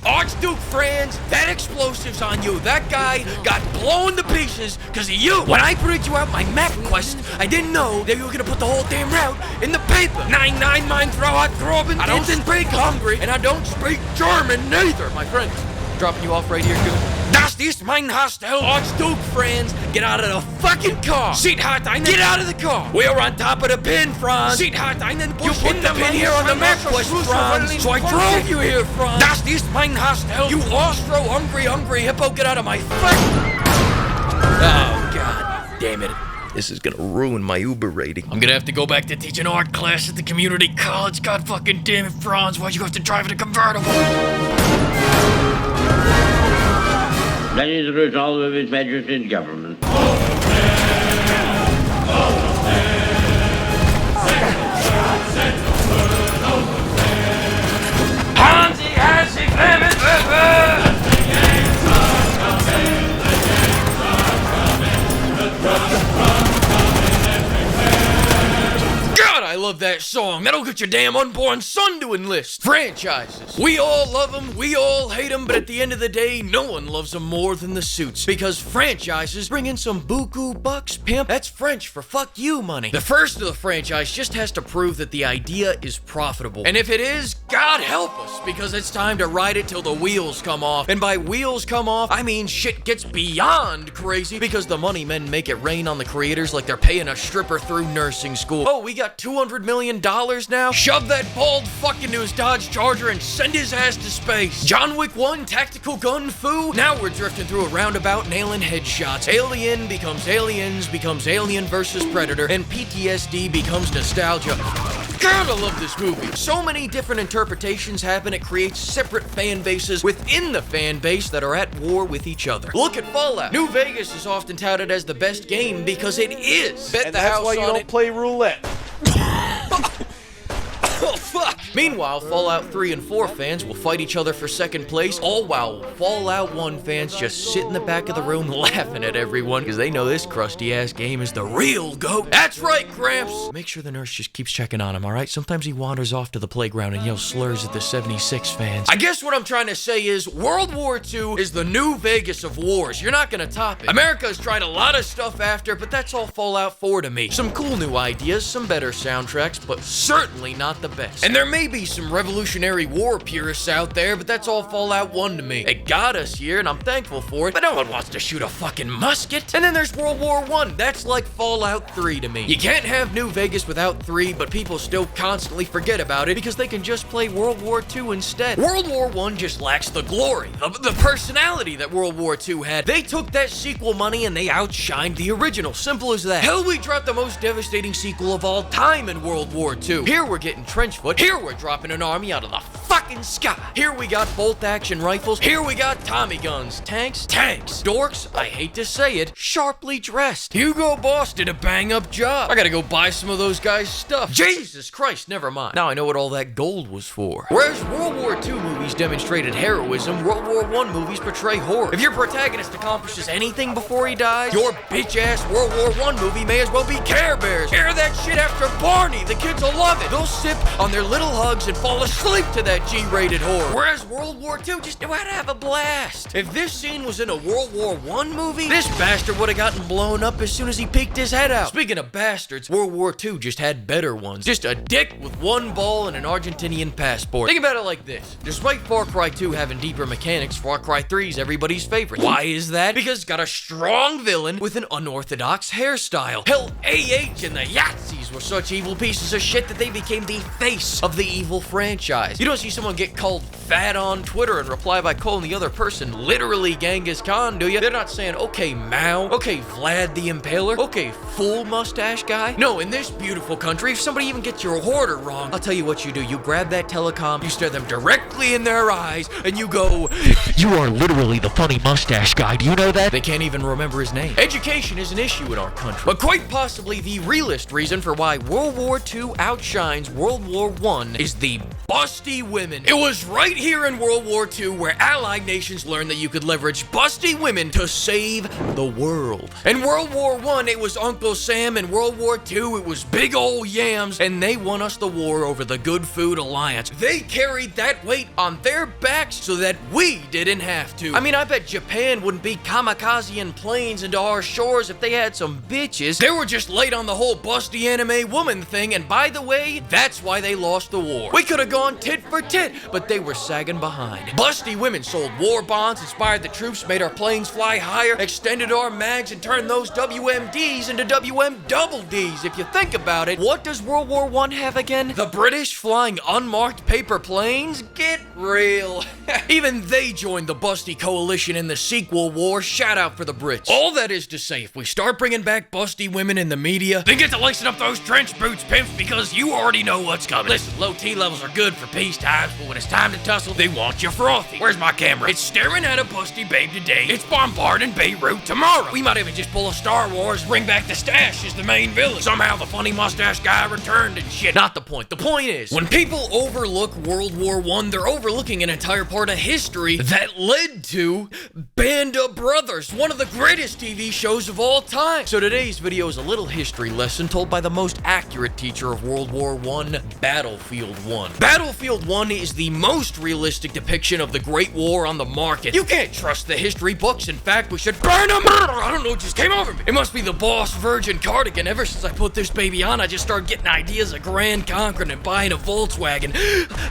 Archduke Franz, that explosive's on you. That guy got blown to pieces because of you. When I printed you out my map quest, I didn't know that you were gonna put the whole damn route in the paper. 9-9 mein Frau hat Groben. I don't speak Hungary, and I don't speak German neither, my friend. Dropping you off right here, good. Das ist mein Hostel. Archduke Franz, get out of the fucking car. Seat hot, get out of the car. We're on top of the pin, Franz. Seat hot, you put the pin here on the map quest, Franz. So I drove you here, Franz. Das ist mein Hostel. You Austro-Hungry hippo, get out of my face. Oh, God damn it. This is gonna ruin my Uber rating. I'm gonna have to go back to teach an art class at the community college. God fucking damn it, Franz. Why'd you have to drive in a convertible? That is the result of His Majesty's government. Hansi has God, I love that song. That'll get your damn unborn son to enlist. Franchises. We all love them, we all hate them, but at the end of the day, no one loves them more than the suits. Because franchises bring in some buku bucks, pimp. That's French for fuck you money. The first of the franchise just has to prove that the idea is profitable. And if it is, God help us, because it's time to ride it till the wheels come off. And by wheels come off, I mean shit gets beyond crazy, because the money men make it rain on the creators like they're paying a stripper through nursing school. Oh, we got $200 million now? Shove that bald fuck into his Dodge Charger and send his ass to space. John Wick 1 tactical gun fu? Now we're drifting through a roundabout nailing headshots. Alien becomes Aliens, becomes Alien versus Predator, and PTSD becomes nostalgia. God, I love this movie. So many different interpretations happen, it creates separate fan bases within the fan base that are at war with each other. Look at Fallout. New Vegas is often touted as the best game because it is. Bet And the that's house why you on don't it. play roulette. Oh, fuck! Meanwhile, Fallout 3 and 4 fans will fight each other for second place, all while Fallout 1 fans just sit in the back of the room laughing at everyone because they know this crusty-ass game is the real GOAT. That's right, Gramps! Make sure the nurse just keeps checking on him, alright? Sometimes he wanders off to the playground and yells slurs at the 76 fans. I guess what I'm trying to say is, World War II is the new Vegas of wars. You're not gonna top it. America's tried a lot of stuff after, but that's all Fallout 4 to me. Some cool new ideas, some better soundtracks, but certainly not the best. And there may be some Revolutionary War purists out there, but that's all Fallout 1 to me. It got us here, and I'm thankful for it, but no one wants to shoot a fucking musket. And then there's World War 1. That's like Fallout 3 to me. You can't have New Vegas without 3, but people still constantly forget about it because they can just play World War 2 instead. World War 1 just lacks the glory, the personality that World War 2 had. They took that sequel money and they outshined the original. Simple as that. Hell, we dropped the most devastating sequel of all time in World War 2. Here we're getting trench foot. Here we're dropping an army out of the fucking sky. Here we got bolt-action rifles. Here we got Tommy guns. Tanks. Dorks, I hate to say it, sharply dressed. Hugo Boss did a bang-up job. I gotta go buy some of those guys' stuff. Jesus Christ, never mind. Now I know what all that gold was for. Whereas World War II movies demonstrated heroism, World War I movies portray horror. If your protagonist accomplishes anything before he dies, your bitch-ass World War I movie may as well be Care Bears. Air that shit after Barney. The kids will love it. They'll sip on their little hugs and fall asleep to that G-rated horror. Whereas World War II just knew how to have a blast. If this scene was in a World War I movie, this bastard would have gotten blown up as soon as he peeked his head out. Speaking of bastards, World War II just had better ones. Just a dick with one ball and an Argentinian passport. Think about it like this. Despite Far Cry 2 having deeper mechanics, Far Cry 3 is everybody's favorite. Why is that? Because it's got a strong villain with an unorthodox hairstyle. Hell, AH and the Yahtzees were such evil pieces of shit that they became the face of the evil franchise. You don't see someone get called fat on Twitter and reply by calling the other person literally Genghis Khan, do you? They're not saying, okay, Mao, okay, Vlad the Impaler, okay, full mustache guy. No, in this beautiful country, if somebody even gets your order wrong, I'll tell you what you do. You grab that telecom, you stare them directly in their eyes, and you go, you are literally the funny mustache guy, do you know that? They can't even remember his name. Education is an issue in our country, but quite possibly the realest reason for why World War II outshines World War I is the busty women. It was right here in World War II where Allied nations learned that you could leverage busty women to save the world. In World War I, it was Uncle Sam. In World War II, it was big old yams, and they won us the war over the Good Food Alliance. They carried that weight on their backs so that we didn't have to. I mean, I bet Japan wouldn't be kamikaze-ing planes into our shores if they had some bitches. They were just late on the whole busty anime woman thing, and by the way, that's why they lost the war. We could have gone tit for tit, but they were sagging behind. Busty women sold war bonds, inspired the troops, made our planes fly higher, extended our mags, and turned those WMDs into WM double Ds. If you think about it, what does World War I have again? The British flying unmarked paper planes? Get real. Even they joined the busty coalition in the sequel war. Shout out for the Brits. All that is to say, if we start bringing back busty women in the media, then get to lacing up those trench boots, pimps, because you already know what's coming. Listen, low T levels are good for peace times, but when it's time to tussle, they want you frothy. Where's my camera? It's staring at a busty babe today. It's bombarding Beirut tomorrow. We might even just pull a Star Wars, bring back the stash as the main villain. Somehow the funny mustache guy returned and shit. Not the point. The point is, when people overlook World War I, they're overlooking an entire part of history that led to Band of Brothers, one of the greatest TV shows of all time. So today's video is a little history lesson told by the most accurate teacher of World War I, Battlefield 1. Battlefield 1 is the most realistic depiction of the Great War on the market. You can't trust the history books. In fact, we should burn them. I don't know what just came over me. It must be the Boss Virgin cardigan. Ever since I put this baby on, I just started getting ideas of Grand Conquering and buying a Volkswagen.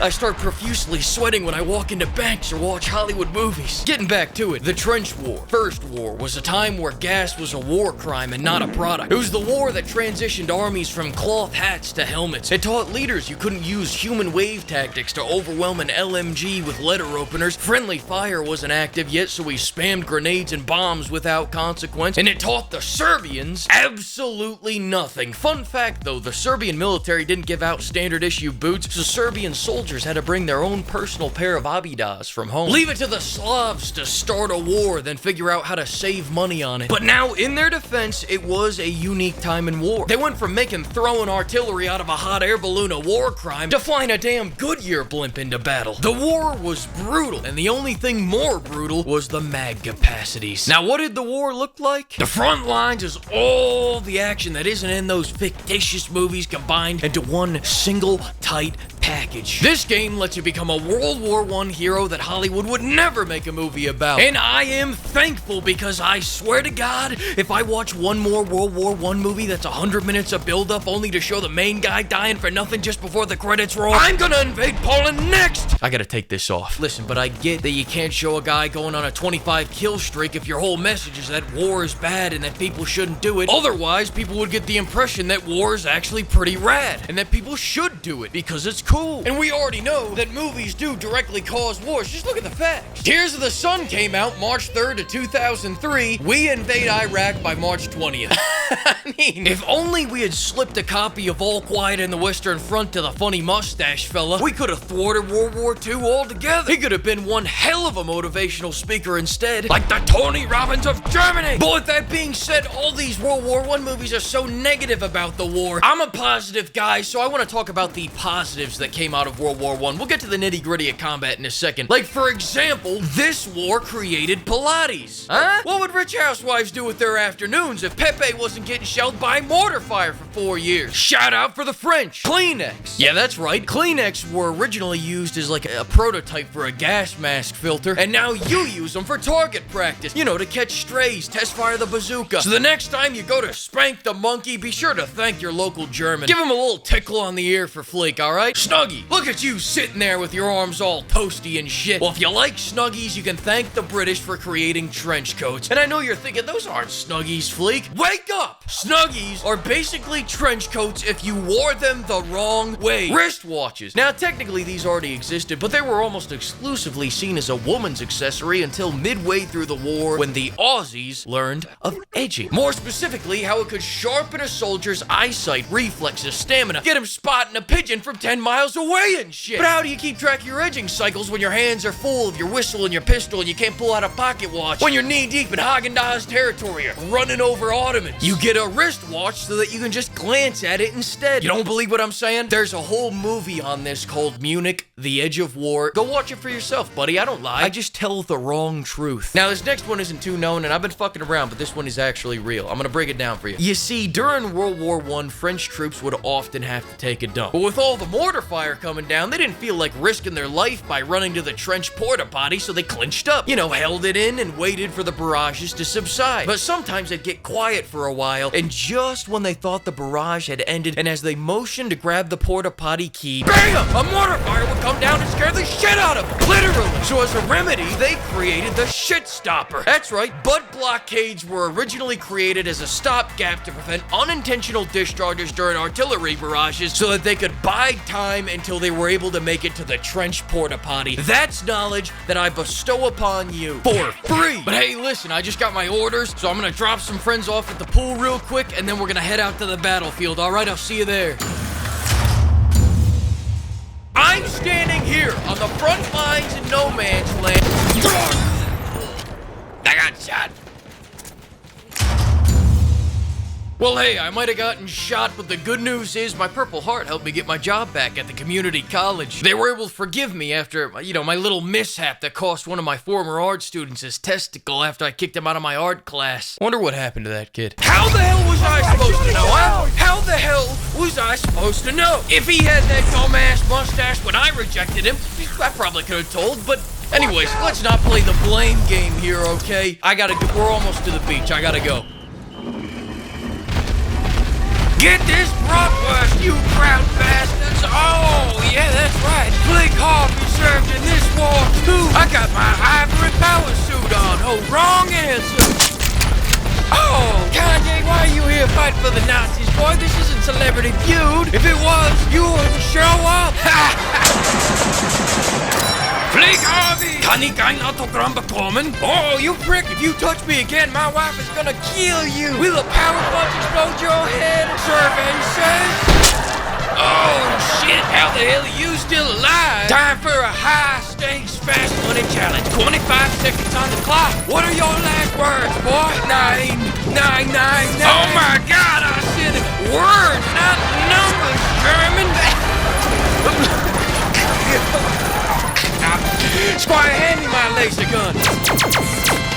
I start profusely sweating when I walk into banks or watch Hollywood movies. Getting back to it, the Trench War. First War was a time where gas was a war crime and not a product. It was the war that transitioned armies from cloth hats to helmets. It taught leaders you couldn't use human wave tactics to overwhelm an LMG with letter openers. Friendly fire wasn't active yet, so we spammed grenades and bombs without consequence. And it taught the Serbians absolutely nothing. Fun fact though, the Serbian military didn't give out standard issue boots, so Serbian soldiers had to bring their own personal pair of Abidas from home. Leave it to the Slavs to start a war, then figure out how to save money on it. But now, in their defense, it was a unique time in war. They went from making throwing artillery out of a hot air balloon a war crime to flying a damn Goodyear blimp into battle. The war was brutal, and the only thing more brutal was the mag capacities. Now, what did the war look like? The front lines is all the action that isn't in those fictitious movies combined into one single tight package. This game lets you become a World War I hero that Hollywood would never make a movie about. And I am thankful, because I swear to God, if I watch one more World War I movie that's 100 minutes of build-up only to show the main guy dying for nothing just before the credits roll, I'm gonna invade Poland next! I gotta take this off. Listen, but I get that you can't show a guy going on a 25 kill streak if your whole message is that war is bad and that people shouldn't do it. Otherwise, people would get the impression that war is actually pretty rad and that people should do it because it's cool. And we already know that movies do directly cause wars. Just look at the facts. Tears of the Sun came out March 3rd of 2003. We invade Iraq by March 20th. I mean, if only we had slipped a copy of All Quiet in the Western Front to the funny mustache fella, we could have thwarted World War II altogether. He could have been one hell of a motivational speaker instead, like the Tony Robbins of Germany. But with that being said, all these World War I movies are so negative about the war. I'm a positive guy, so I want to talk about the positives that came out of World War I. We'll get to the nitty-gritty of combat in a second. Like, for example, this war created Pilates. Huh? What would rich housewives do with their afternoons if Pepe wasn't getting shelled by mortar fire for 4 years? Shout out for the French. Kleenex. Yeah, that's right. Kleenex were originally used as like a prototype for a gas mask filter, and now you use them for target practice. You know, to catch strays, test fire the bazooka. So the next time you go to spank the monkey, be sure to thank your local German. Give him a little tickle on the ear for FLEEK, alright? Snuggie, look at you sitting there with your arms all toasty and shit. Well, if you like Snuggies, you can thank the British for creating trench coats. And I know you're thinking, those aren't Snuggies, FLEEK. Wake up! Snuggies are basically trench coats if you wore them the wrong way. Wristwatches. Now, technically, these already existed, but they were almost exclusively seen as a woman's accessory until midway through the war when the Aussies learned of edging. More specifically, how it could sharpen a soldier's eyesight, reflexes, stamina, get him spotting a pigeon from 10 miles miles away and shit. But how do you keep track of your edging cycles when your hands are full of your whistle and your pistol and you can't pull out a pocket watch? When you're knee-deep in Haagen-Dazs territory, running over Ottomans. You get a wristwatch so that you can just glance at it instead. You don't believe what I'm saying? There's a whole movie on this called Munich, The Edge of War. Go watch it for yourself, buddy. I don't lie. I just tell the wrong truth. Now, this next one isn't too known, and I've been fucking around, but this one is actually real. I'm gonna break it down for you. You see, during World War I, French troops would often have to take a dump. But with all the mortar fire coming down, they didn't feel like risking their life by running to the trench porta potty, so they clinched up. You know, held it in and waited for the barrages to subside. But sometimes they'd get quiet for a while, and just when they thought the barrage had ended, and as they motioned to grab the porta potty key, BAM! A mortar fire would come down and scare the shit out of them. Literally. So as a remedy, they created the shit stopper. That's right, butt blockades were originally created as a stopgap to prevent unintentional discharges during artillery barrages so that they could bide time until they were able to make it to the trench porta potty. That's knowledge that I bestow upon you for free. But hey, listen, I just got my orders, so I'm gonna drop some friends off at the pool real quick, and then we're gonna head out to the battlefield. All right, I'll see you there. I'm standing here on the front lines in no man's land. I got shot. Well, hey, I might have gotten shot, but the good news is my Purple Heart helped me get my job back at the community college. They were able to forgive me after, you know, my little mishap that cost one of my former art students his testicle after I kicked him out of my art class. Wonder what happened to that kid. How the hell was I supposed to know, huh? How the hell was I supposed to know? If he had that dumbass mustache when I rejected him, I probably could have told, but anyways, let's not play the blame game here, okay? We're almost to the beach, I gotta go. Get this bratwurst, you crowd bastards! Oh, yeah, that's right. FLEEK Harvey served in this war, too. I got my ivory power suit on. Oh, wrong answer. Oh, Kanye, why are you here fighting for the Nazis, boy? This isn't Celebrity Feud. If it was, you wouldn't show up. FLEEK Harvey! Kann ich ein Autogramm bekommen? Oh, you prick! If you touch me again, my wife is gonna kill you! Will a power punch explode your head? Survey says... Oh, shit! How the hell are you still alive? Time for a high-stakes, fast money challenge. 25 seconds on the clock. What are your last words, boy? 9, 9, 9, 9. Oh my God! I said words, not numbers, German! Squire, hand me my laser gun.